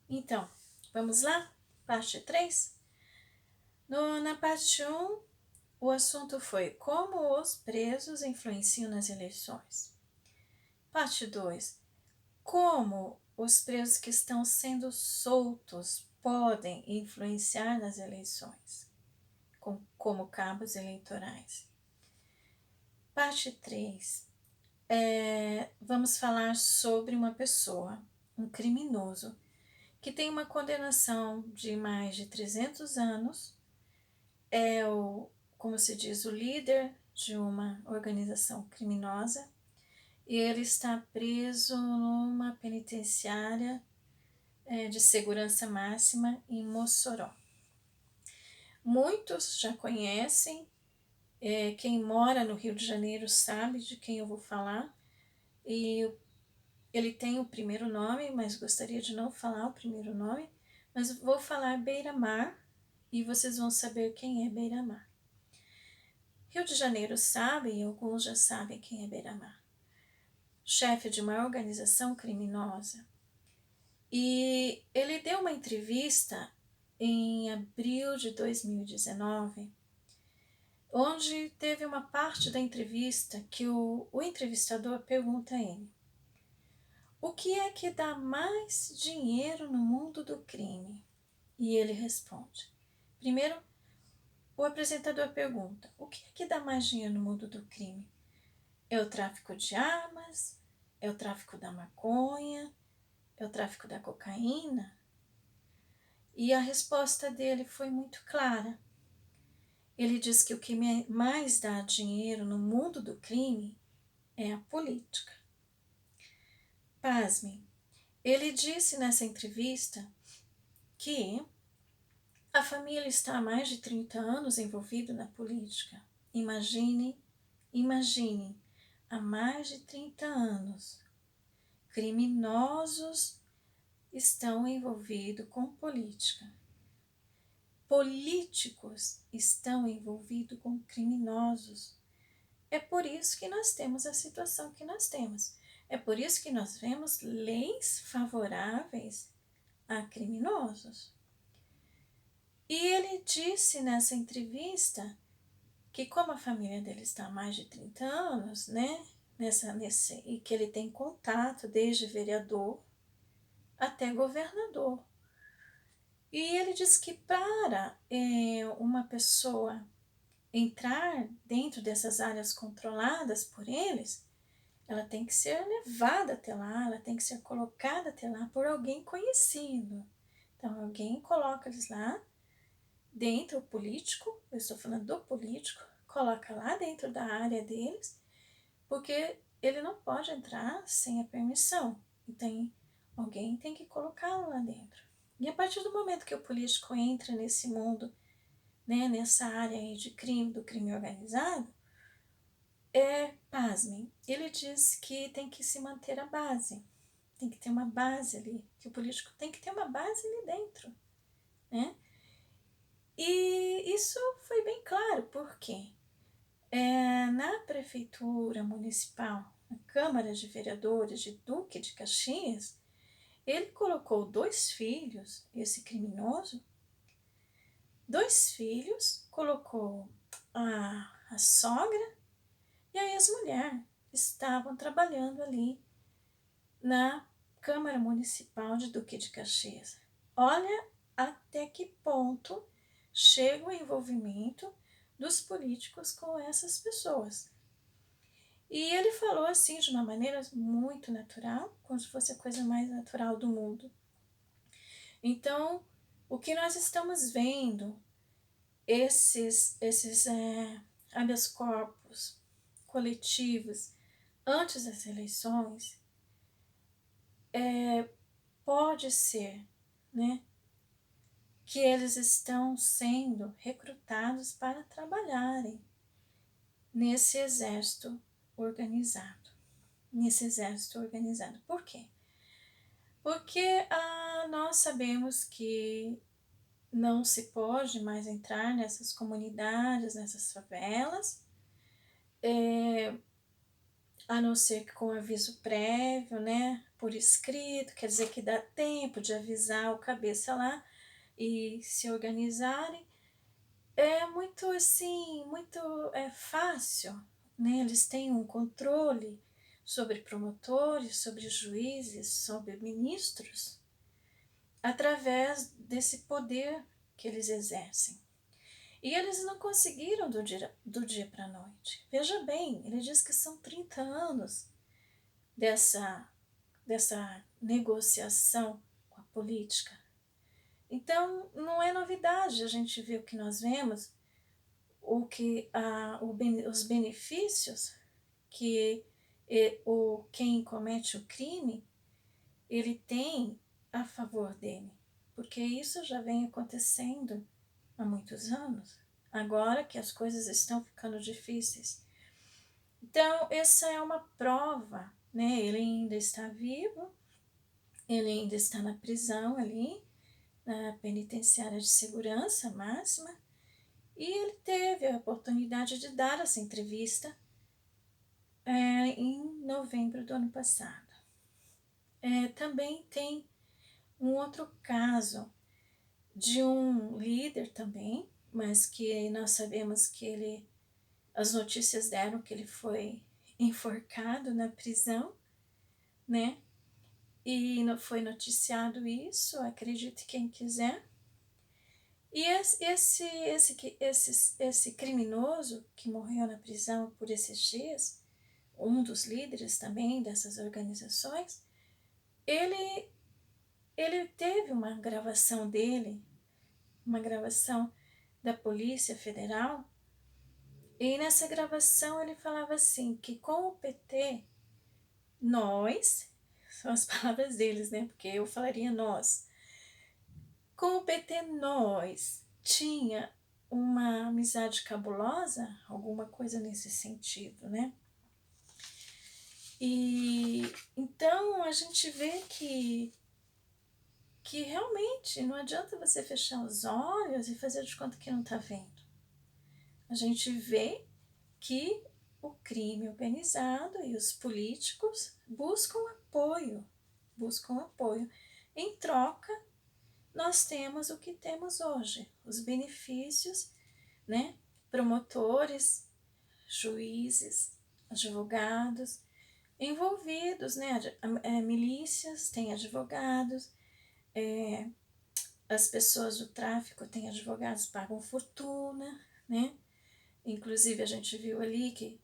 Então, vamos lá? Parte 3. Na parte 1, o assunto foi como os presos influenciam nas eleições. Parte 2, como os presos que estão sendo soltos podem influenciar nas eleições, como cabos eleitorais. Parte 3, vamos falar sobre uma pessoa, um criminoso, que tem uma condenação de mais de 300 anos, como se diz, o líder de uma organização criminosa, e ele está preso numa penitenciária de segurança máxima em Mossoró. Muitos já conhecem, quem mora no Rio de Janeiro sabe de quem eu vou falar, e ele tem o primeiro nome, mas gostaria de não falar o primeiro nome, mas vou falar Beira-Mar, e vocês vão saber quem é Beira-Mar. Rio de Janeiro sabe, e alguns já sabem quem é Beira-Mar. Chefe de uma organização criminosa. E ele deu uma entrevista em abril de 2019, onde teve uma parte da entrevista que o entrevistador pergunta a ele: o que é que dá mais dinheiro no mundo do crime? E ele responde. Primeiro, o apresentador pergunta: o que é que dá mais dinheiro no mundo do crime? É o tráfico de armas? É o tráfico da maconha? É o tráfico da cocaína? E a resposta dele foi muito clara. Ele diz que o que mais dá dinheiro no mundo do crime é a política. Pasmem, ele disse nessa entrevista que a família está há mais de 30 anos envolvida na política. Imaginem, há mais de 30 anos, criminosos estão envolvidos com política. Políticos estão envolvidos com criminosos. É por isso que nós temos a situação que nós temos. É por isso que nós vemos leis favoráveis a criminosos. E ele disse nessa entrevista que como a família dele está há mais de 30 anos, né, e que ele tem contato desde vereador até governador. E ele diz que para uma pessoa entrar dentro dessas áreas controladas por eles, ela tem que ser levada até lá, ela tem que ser colocada até lá por alguém conhecido. Então, alguém coloca eles lá dentro, o político, eu estou falando do político, coloca lá dentro da área deles, porque ele não pode entrar sem a permissão. Então, alguém tem que colocá-lo lá dentro. E a partir do momento que o político entra nesse mundo, né, nessa área aí de crime, do crime organizado, pasmem, ele diz que tem que se manter a base, tem que ter uma base ali, que o político tem que ter uma base ali dentro, né? E isso foi bem claro, porque na prefeitura municipal, na Câmara de Vereadores de Duque de Caxias, ele colocou 2 filhos, esse criminoso, 2 filhos, colocou a sogra e a ex-mulher, estavam trabalhando ali na Câmara Municipal de Duque de Caxias. Olha até que ponto chega o envolvimento dos políticos com essas pessoas. E ele falou assim de uma maneira muito natural, como se fosse a coisa mais natural do mundo. Então, o que nós estamos vendo, esses habeas corpus coletivos antes das eleições, pode ser, né, que eles estão sendo recrutados para trabalharem nesse exército organizado. Por quê? Porque nós sabemos que não se pode mais entrar nessas comunidades, nessas favelas. a não ser que com aviso prévio, né, por escrito, quer dizer que dá tempo de avisar o cabeça lá e se organizarem. É muito assim, muito fácil, né? Eles têm um controle sobre promotores, sobre juízes, sobre ministros, através desse poder que eles exercem. E eles não conseguiram do dia para a noite. Veja bem, ele diz que são 30 anos dessa negociação com a política. Então, não é novidade a gente ver o que nós vemos, os benefícios que quem comete o crime ele tem a favor dele, porque isso já vem acontecendo há muitos anos. Agora que as coisas estão ficando difíceis. Então, essa é uma prova, né? Ele ainda está vivo, ele ainda está na prisão ali, na penitenciária de segurança máxima, e ele teve a oportunidade de dar essa entrevista em novembro do ano passado. Também tem um outro caso de um líder também, mas que nós sabemos que as notícias deram que ele foi enforcado na prisão, né? E não foi noticiado isso, acredite quem quiser. E esse criminoso que morreu na prisão por esses dias, um dos líderes também dessas organizações, ele teve uma gravação dele, uma gravação da Polícia Federal, e nessa gravação ele falava assim, que com o PT, nós, são as palavras deles, né? Porque eu falaria nós. Com o PT, nós tinha uma amizade cabulosa, alguma coisa nesse sentido, né? E então a gente vê que realmente não adianta você fechar os olhos e fazer de conta que não está vendo. A gente vê que o crime organizado e os políticos buscam apoio. Em troca, nós temos o que temos hoje, os benefícios, né? Promotores, juízes, advogados envolvidos, né? Milícias têm advogados, as pessoas do tráfico têm advogados, pagam fortuna, né? Inclusive a gente viu ali que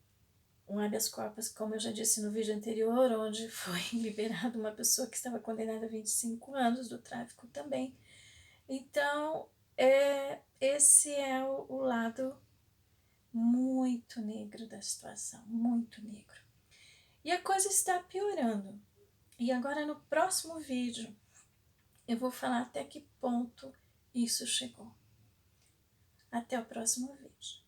um habeas corpus, como eu já disse no vídeo anterior, onde foi liberada uma pessoa que estava condenada a 25 anos do tráfico também. Então, esse é o lado muito negro da situação, muito negro. E a coisa está piorando. E agora no próximo vídeo eu vou falar até que ponto isso chegou. Até o próximo vídeo.